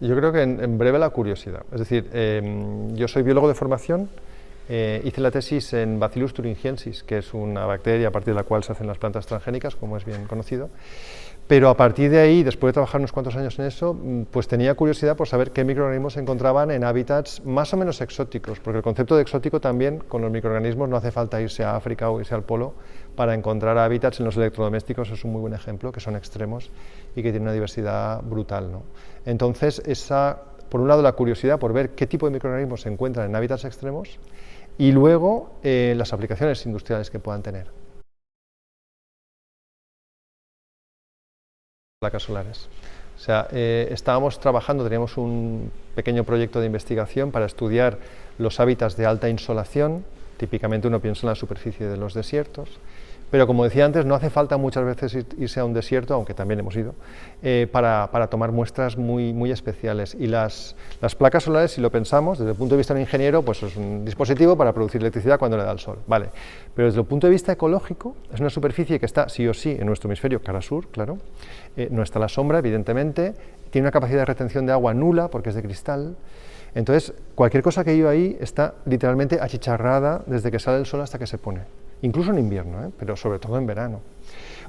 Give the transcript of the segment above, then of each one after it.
Yo creo que en breve la curiosidad. Es decir, yo soy biólogo de formación, hice la tesis en Bacillus thuringiensis, que es una bacteria a partir de la cual se hacen las plantas transgénicas, como es bien conocido. Pero a partir de ahí, después de trabajar unos cuantos años en eso, pues tenía curiosidad por saber qué microorganismos se encontraban en hábitats más o menos exóticos, porque el concepto de exótico también, con los microorganismos, no hace falta irse a África o irse al polo para encontrar hábitats. En los electrodomésticos es un muy buen ejemplo, que son extremos y que tienen una diversidad brutal, ¿no? Entonces, por un lado, la curiosidad por ver qué tipo de microorganismos se encuentran en hábitats extremos y luego las aplicaciones industriales que puedan tener. Placas solares. O sea, estábamos trabajando, teníamos un pequeño proyecto de investigación para estudiar los hábitats de alta insolación. Típicamente uno piensa en la superficie de los desiertos, pero como decía antes, no hace falta muchas veces irse a un desierto, aunque también hemos ido, para tomar muestras muy especiales. Y las placas solares, si lo pensamos, desde el punto de vista de un ingeniero, pues es un dispositivo para producir electricidad cuando le da el sol, vale. Pero desde el punto de vista ecológico, es una superficie que está sí o sí en nuestro hemisferio cara sur, claro, no está la sombra, evidentemente, tiene una capacidad de retención de agua nula porque es de cristal. Entonces, cualquier cosa que viva ahí está literalmente achicharrada desde que sale el sol hasta que se pone, incluso en invierno, pero sobre todo en verano.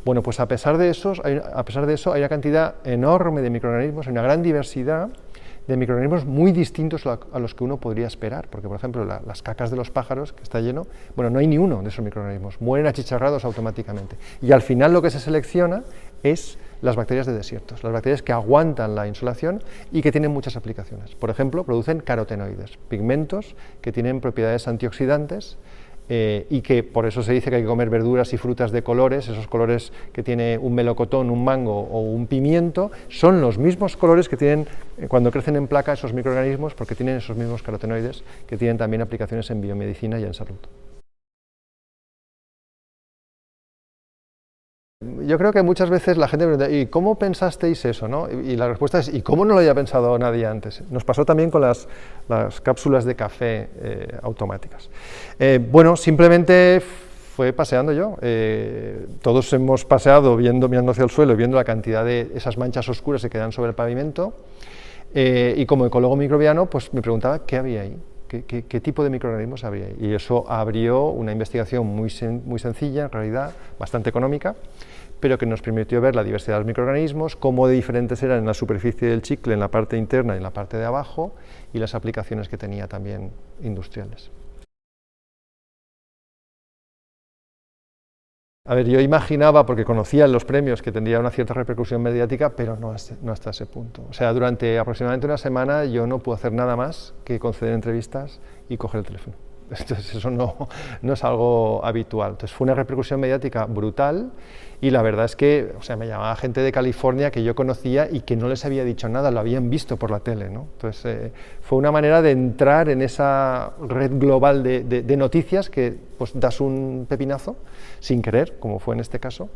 Bueno, pues a pesar de eso, hay una cantidad enorme de microorganismos, hay una gran diversidad de microorganismos muy distintos a los que uno podría esperar, porque por ejemplo las cacas de los pájaros, que está lleno, bueno, no hay ni uno de esos microorganismos, mueren achicharrados automáticamente. Y al final lo que se selecciona es las bacterias de desiertos, las bacterias que aguantan la insolación y que tienen muchas aplicaciones. Por ejemplo, producen carotenoides, pigmentos que tienen propiedades antioxidantes, y que por eso se dice que hay que comer verduras y frutas de colores. Esos colores que tiene un melocotón, un mango o un pimiento, son los mismos colores que tienen cuando crecen en placa esos microorganismos, porque tienen esos mismos carotenoides que tienen también aplicaciones en biomedicina y en salud. Yo creo que muchas veces la gente pregunta, ¿y cómo pensasteis eso, no? Y la respuesta es, ¿y cómo no lo había pensado nadie antes? Nos pasó también con las cápsulas de café automáticas. Bueno, simplemente fue paseando yo. Todos hemos paseado mirando hacia el suelo y viendo la cantidad de esas manchas oscuras que quedan sobre el pavimento, y como ecólogo microbiano, pues me preguntaba qué había ahí. ¿Qué tipo de microorganismos habría? Y eso abrió una investigación muy sencilla, en realidad, bastante económica, pero que nos permitió ver la diversidad de los microorganismos, cómo de diferentes eran en la superficie del chicle, en la parte interna y en la parte de abajo, y las aplicaciones que tenía también industriales. A ver, yo imaginaba, porque conocía los premios, que tendría una cierta repercusión mediática, pero no hasta ese punto. O sea, durante aproximadamente una semana yo no pude hacer nada más que conceder entrevistas y coger el teléfono. Entonces eso no es algo habitual. Entonces fue una repercusión mediática brutal, y la verdad es que, o sea, me llamaba gente de California que yo conocía y que no les había dicho nada, lo habían visto por la tele, ¿no? Entonces fue una manera de entrar en esa red global de noticias que pues das un pepinazo sin querer, como fue en este caso,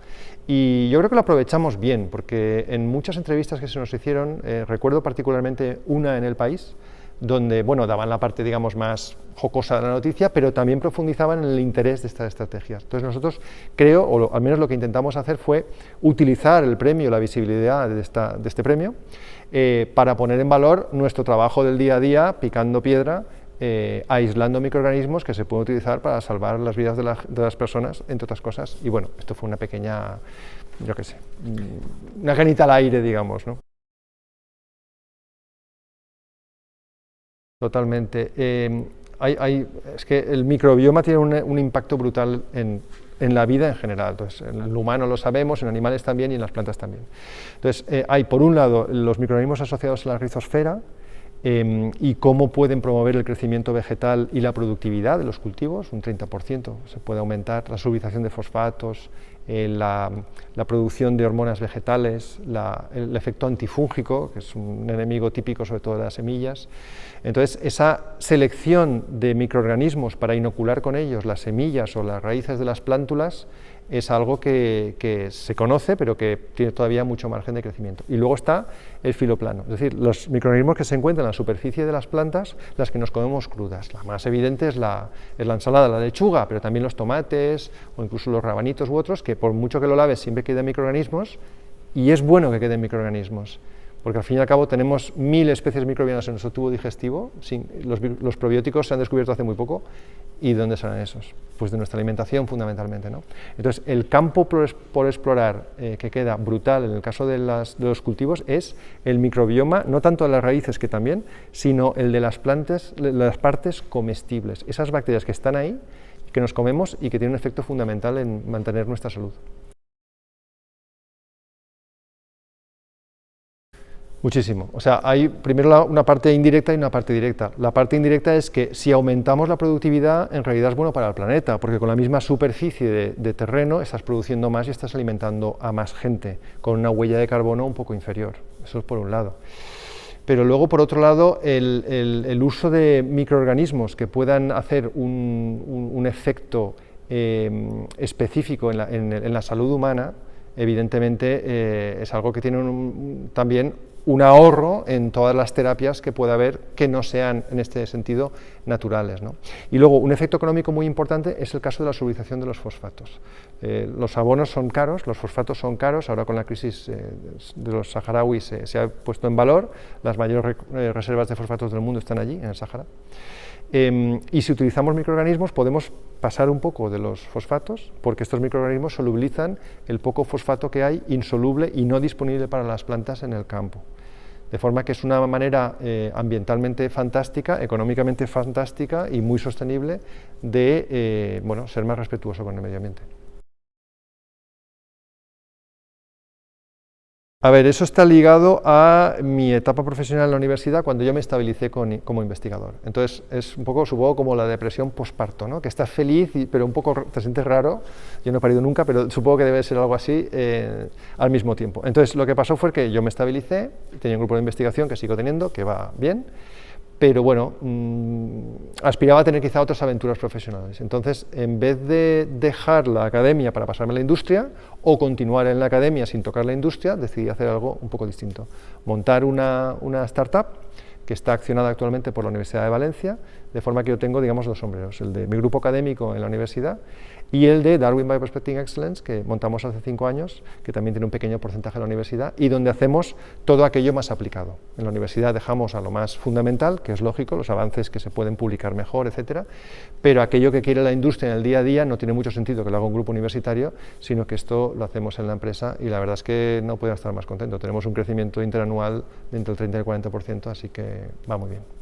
y yo creo que lo aprovechamos bien, porque en muchas entrevistas que se nos hicieron, recuerdo particularmente una en El País, donde, bueno, daban la parte, digamos, más jocosa de la noticia, pero también profundizaban en el interés de estas estrategias. Entonces nosotros, creo, o al menos lo que intentamos hacer fue utilizar el premio, la visibilidad de este premio, para poner en valor nuestro trabajo del día a día, picando piedra, aislando microorganismos que se pueden utilizar para salvar las vidas de las personas, entre otras cosas. Y bueno, esto fue una pequeña, yo qué sé, una granita al aire, digamos, ¿no? Totalmente. Es que el microbioma tiene un impacto brutal en la vida en general. Entonces, en el humano lo sabemos, en animales también y en las plantas también. Entonces, hay por un lado los microorganismos asociados a la rizosfera, y cómo pueden promover el crecimiento vegetal y la productividad de los cultivos, un 30%, se puede aumentar la solubilización de fosfatos, la producción de hormonas vegetales, el efecto antifúngico, que es un enemigo típico sobre todo de las semillas. Entonces, esa selección de microorganismos para inocular con ellos las semillas o las raíces de las plántulas es algo que se conoce, pero que tiene todavía mucho margen de crecimiento. Y luego está el filoplano, es decir, los microorganismos que se encuentran en la superficie de las plantas, las que nos comemos crudas. La más evidente es la ensalada, la lechuga, pero también los tomates o incluso los rabanitos u otros, que por mucho que lo laves siempre quedan microorganismos, y es bueno que queden microorganismos, porque al fin y al cabo tenemos 1000 especies microbianas en nuestro tubo digestivo, los probióticos se han descubierto hace muy poco, ¿y de dónde salen esos? Pues de nuestra alimentación fundamentalmente, ¿no? Entonces el campo por explorar que queda brutal en el caso de los cultivos es el microbioma, no tanto de las raíces que también, sino el de las plantas, las partes comestibles, esas bacterias que están ahí, que nos comemos y que tienen un efecto fundamental en mantener nuestra salud. Muchísimo. O sea, hay primero una parte indirecta y una parte directa. La parte indirecta es que si aumentamos la productividad, en realidad es bueno para el planeta, porque con la misma superficie de terreno estás produciendo más y estás alimentando a más gente, con una huella de carbono un poco inferior. Eso es por un lado. Pero luego, por otro lado, el uso de microorganismos que puedan hacer un efecto específico en la salud humana, evidentemente es algo que tiene también un ahorro en todas las terapias que pueda haber que no sean, en este sentido, naturales, ¿no? Y luego, un efecto económico muy importante es el caso de la solubilización de los fosfatos. Los abonos son caros, los fosfatos son caros, ahora con la crisis de los saharauis se ha puesto en valor, las mayores reservas de fosfatos del mundo están allí, en el Sahara. Y si utilizamos microorganismos podemos pasar un poco de los fosfatos, porque estos microorganismos solubilizan el poco fosfato que hay insoluble y no disponible para las plantas en el campo. De forma que es una manera ambientalmente fantástica, económicamente fantástica y muy sostenible de ser más respetuoso con el medio ambiente. A ver, eso está ligado a mi etapa profesional en la universidad cuando yo me estabilicé como investigador. Entonces es un poco, supongo, como la depresión posparto, ¿no? Que estás feliz, pero un poco te sientes raro. Yo no he parido nunca, pero supongo que debe ser algo así al mismo tiempo. Entonces lo que pasó fue que yo me estabilicé, tenía un grupo de investigación que sigo teniendo, que va bien, pero bueno, aspiraba a tener quizá otras aventuras profesionales. Entonces, en vez de dejar la academia para pasarme a la industria, o continuar en la academia sin tocar la industria, decidí hacer algo un poco distinto. Montar una startup que está accionada actualmente por la Universidad de Valencia, de forma que yo tengo, digamos, dos sombreros, el de mi grupo académico en la universidad y el de Darwin Bioprospecting Excellence, que montamos hace 5 años, que también tiene un pequeño porcentaje en la universidad, y donde hacemos todo aquello más aplicado. En la universidad dejamos a lo más fundamental, que es lógico, los avances que se pueden publicar mejor, etcétera, pero aquello que quiere la industria en el día a día no tiene mucho sentido que lo haga un grupo universitario, sino que esto lo hacemos en la empresa, y la verdad es que no puedo estar más contento. Tenemos un crecimiento interanual de entre el 30 y el 40%, así que va muy bien.